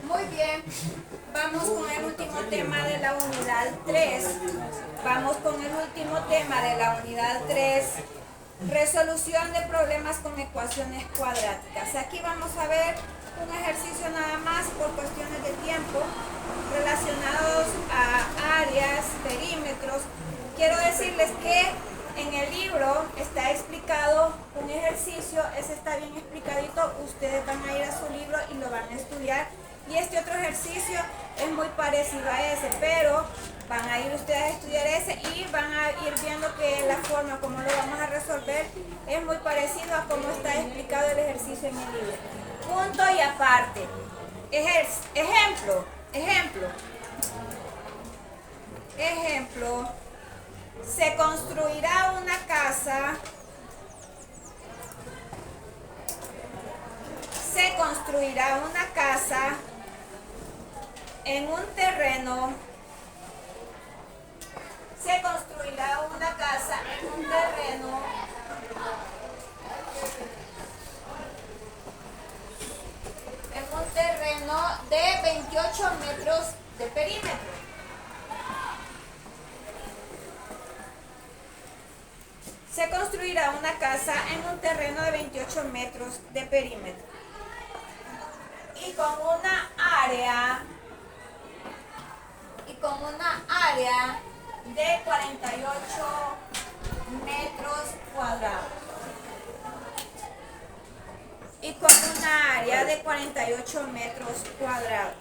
Muy bien, vamos con el último tema de la unidad 3. Vamos con el último tema de la unidad 3. Resolución de problemas con ecuaciones cuadráticas. Aquí vamos a ver un ejercicio nada más por cuestiones de tiempo relacionados a áreas, perímetros. Quiero decirles que en el libro está explicado un ejercicio, ese está bien explicadito, ustedes van a ir a su libro y lo van a estudiar. Y este otro ejercicio es muy parecido a ese, pero van a ir ustedes a estudiar ese y van a ir viendo que la forma como lo vamos a resolver es muy parecido a como está explicado el ejercicio en el libro. Punto y aparte. Ejemplo. Se construirá una casa. Se construirá una casa en un terreno. Se construirá una casa en un terreno de 28 metros de perímetro. Se construirá una casa en un terreno de 28 metros de perímetro y con una área de 48 metros cuadrados. Y con una área de 48 metros cuadrados.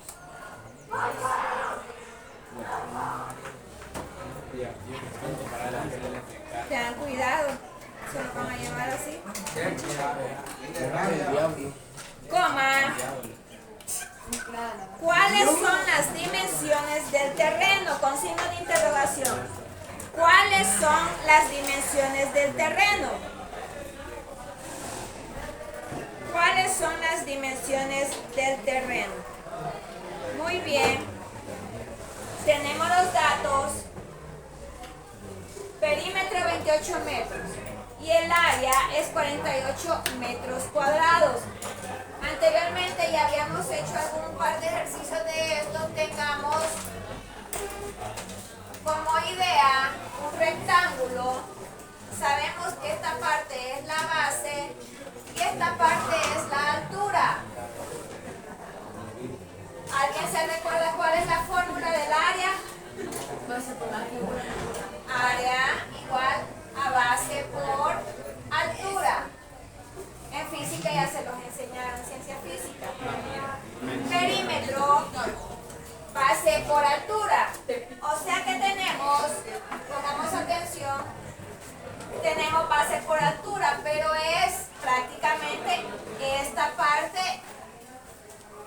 Tengan cuidado, se lo van a llevar así. Coma. ¿Cuáles son las dimensiones del terreno? Con signo de interrogación. ¿Cuáles son las dimensiones del terreno? ¿Cuáles son las dimensiones del terreno? Muy bien. Tenemos los datos. Perímetro 28 metros y el área es 48 metros cuadrados. Anteriormente ya habíamos hecho algún par de ejercicios de esto. Tengamos como idea un rectángulo. Sabemos que esta parte es la base y esta parte es la altura. ¿Alguien se recuerda cuál es la fórmula del área? Base por altura. Área igual a base por altura. En física ya se los enseñaron, ciencia física. Perímetro, base por altura. O sea que tenemos, pongamos atención, tenemos base por altura, pero es prácticamente esta parte,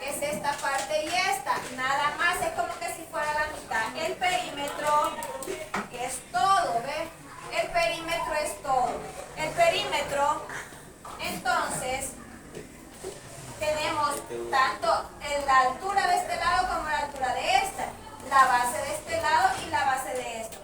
es esta parte y esta, nada más, es como que si fuera la mitad. El perímetro es todo, ¿ves? El perímetro es todo. El perímetro, entonces, tenemos tanto la altura de este lado como la altura de esta, la base de este lado y la base de esto.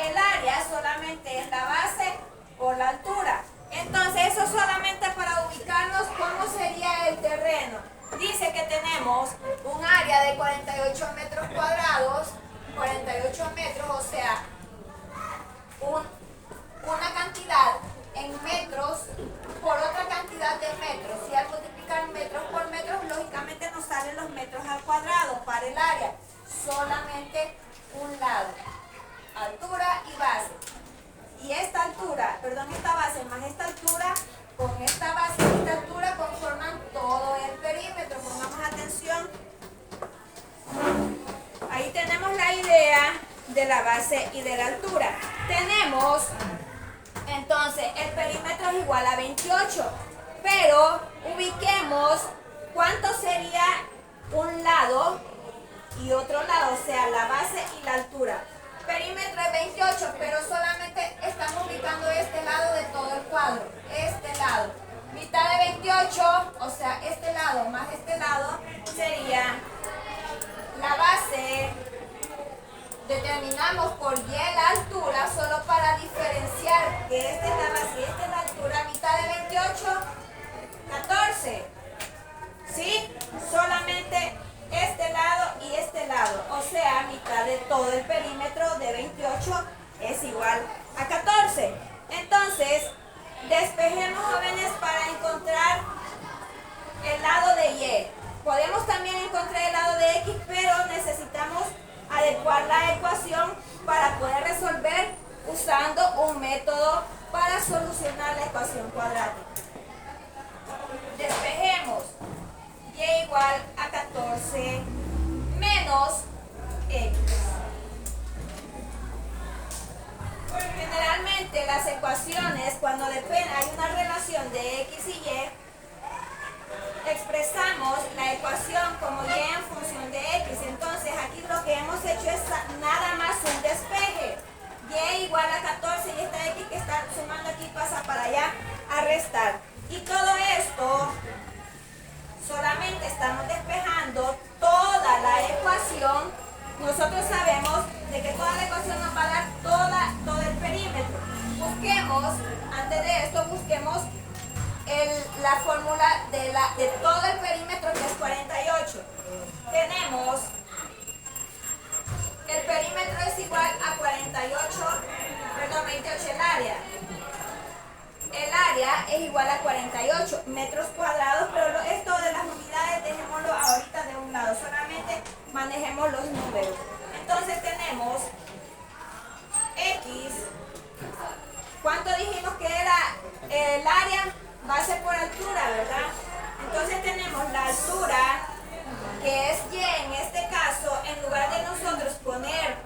El área solamente es la base por la altura. Entonces, eso solamente para ubicarnos cómo sería el terreno. Dice que tenemos un área de 48 metros cuadrados, 48 metros, o sea, una cantidad en metros por otra cantidad de metros. Si al multiplicar metros por metros, lógicamente nos salen los metros al cuadrado para el área. Solamente un lado, altura y base. Y esta altura, perdón, esta base más esta altura, con esta base y esta altura conforman todo el perímetro. Pongamos atención. Ahí tenemos la idea de la base y de la altura. Tenemos, entonces, el perímetro es igual a 28, pero ubiquemos cuánto sería un lado y otro lado, o sea, la base y la altura. Perímetro es 28, pero solamente estamos ubicando este lado de todo el cuadro, este lado. Mitad de 28, o sea, este lado más este lado, sería la base. Determinamos por y la altura solo para diferenciar que esta es la base y esta es la altura. Mitad de 28, 14. todo el perímetro de 28 es igual a 14. Entonces, despejemos, jóvenes, para encontrar el lado de Y. Podemos también encontrar el lado de X, pero necesitamos adecuar la ecuación para poder resolver usando un método para solucionar la ecuación cuadrática. Despejemos. Y igual a 14 menos X. Generalmente las ecuaciones, cuando hay una relación de X y Y, expresamos la ecuación como Y en función de X. Entonces aquí lo que hemos hecho es nada más un despeje. Y igual a 14 y esta X que está sumando aquí pasa para allá a restar. Y todo esto solamente estamos despejando toda la ecuación. Nosotros sabemos de que toda la ecuación nos va a dar todo el perímetro. Busquemos, antes de esto, busquemos la fórmula de todo el perímetro, que es 48. Tenemos, el perímetro es igual a 28 el área. El área es igual a 48 metros cuadrados, pero esto de las unidades dejémoslo ahorita de un lado, solamente manejemos los números. Entonces tenemos X, ¿cuánto dijimos que era el área? Base por altura, ¿verdad? Entonces tenemos la altura, que es Y en este caso. En lugar de nosotros poner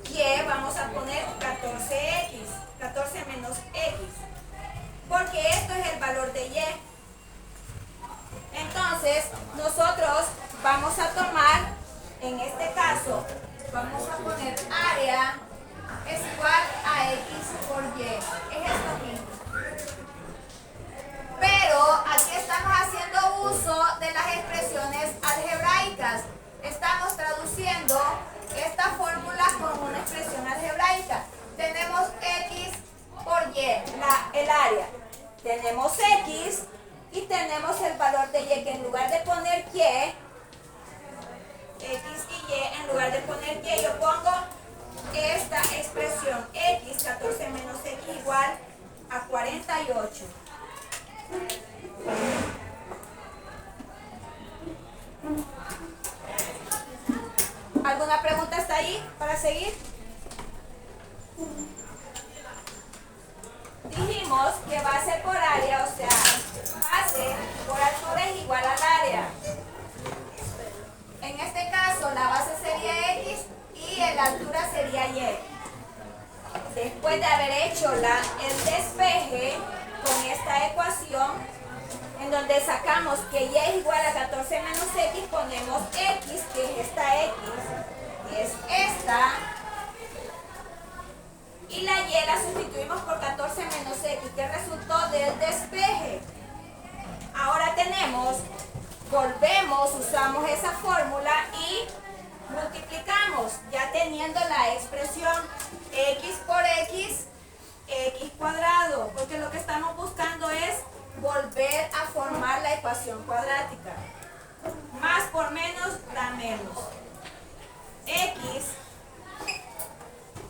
Y, vamos a poner 14X, 14 menos X, porque esto es el valor de Y. Entonces nosotros vamos a tomar, en este caso, vamos a poner área es igual a X por Y. Es esto mismo. Pero aquí estamos haciendo uso de las expresiones algebraicas. Estamos traduciendo esta fórmula como una expresión algebraica. Tenemos X por Y, el área. Tenemos X y tenemos el valor de Y, que en lugar de poner Y, X y Y, en lugar de poner Y, yo pongo esta expresión X, 14 menos X igual a 48. ¿Alguna pregunta hasta ahí para seguir? Dijimos que base por área, o sea, base por altura es igual al área. En este caso la base sería X y la altura sería Y. Después de haber hecho el despeje con esta ecuación, en donde sacamos que Y es igual a 14 menos X, ponemos X, que es esta X, que es esta, y la Y la sustituimos por 14 menos X, que resultó del despeje. Ahora volvemos, usamos esa fórmula y multiplicamos, ya teniendo la expresión X por X, X cuadrado, porque lo que estamos buscando es volver a formar la ecuación cuadrática. Más por menos da menos. X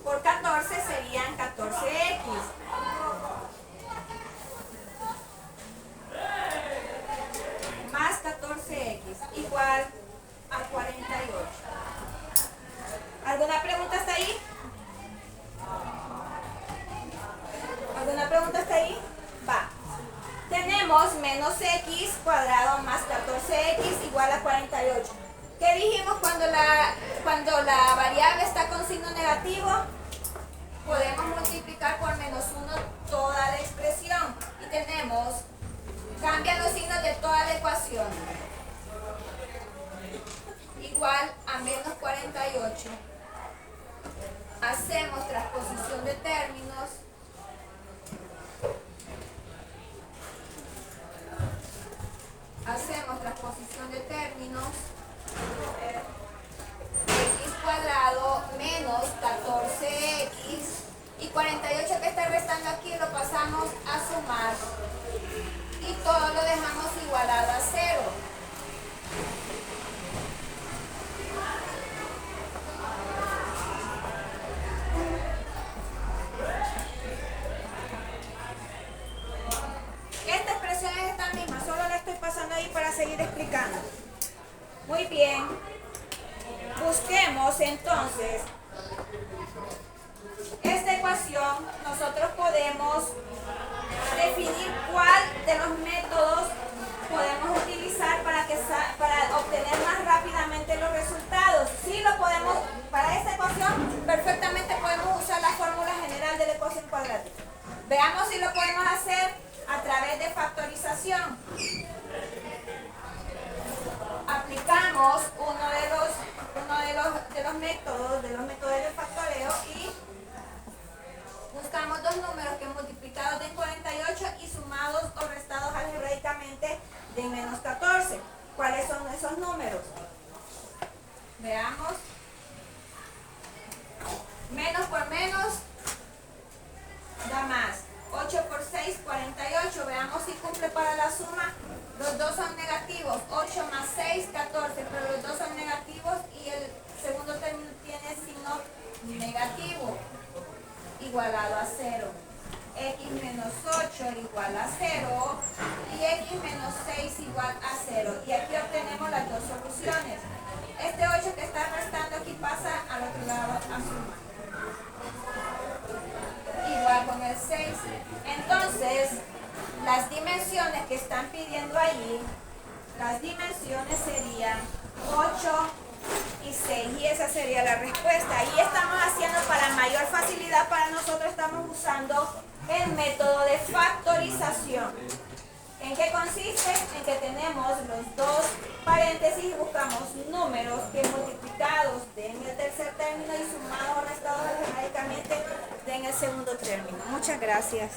por 14 serían 14X. Más 14X igual a 48. ¿Alguna pregunta hasta ahí? ¿Alguna pregunta hasta ahí? Va. Tenemos menos X cuadrado más 14X igual a 48. ¿Qué dijimos cuando la variable está con signo negativo? Podemos multiplicar por menos 1 toda la expresión. Y tenemos, cambian los signos de toda la ecuación. Igual a menos 48. Hacemos transposición de términos. Hacemos transposición de términos. X cuadrado menos 14X y 48 que está restando aquí lo pasamos a sumar y todo lo dejamos igualado a 0. ahí para seguir explicando. Muy bien. Busquemos entonces esta ecuación. Nosotros podemos definir cuál de los métodos podemos utilizar para obtener más rápidamente los resultados. Sí lo podemos, para esta ecuación perfectamente podemos usar la fórmula general de la ecuación cuadrática. Veamos si lo podemos hacer a través de factorización. Aplicamos uno de los métodos del factoreo y buscamos dos números que multiplicados den 48 y sumados o restados algebraicamente den menos 14. ¿Cuáles son esos números? Veamos. Menos por menos da más. 8 por 6, 48. Veamos si cumple para la suma. Los dos son negativos. 8 más 6, 14. Pero los dos son negativos y el segundo término tiene signo negativo, igualado a 0. X menos 8 igual a 0 y X menos 6 igual a 0. Y aquí obtenemos las dos soluciones. Este 8 que está restando aquí pasa al otro lado a sumar. Igual con el 6. Entonces, las dimensiones que están pidiendo allí, las dimensiones serían 8 y 6. Y esa sería la respuesta. Y estamos haciendo para mayor facilidad para nosotros, estamos usando el método de factorización. ¿En qué consiste? En que tenemos los dos paréntesis y buscamos números que multiplicados den el tercer término y sumados o restados algebraicamente den el segundo término. Muchas gracias.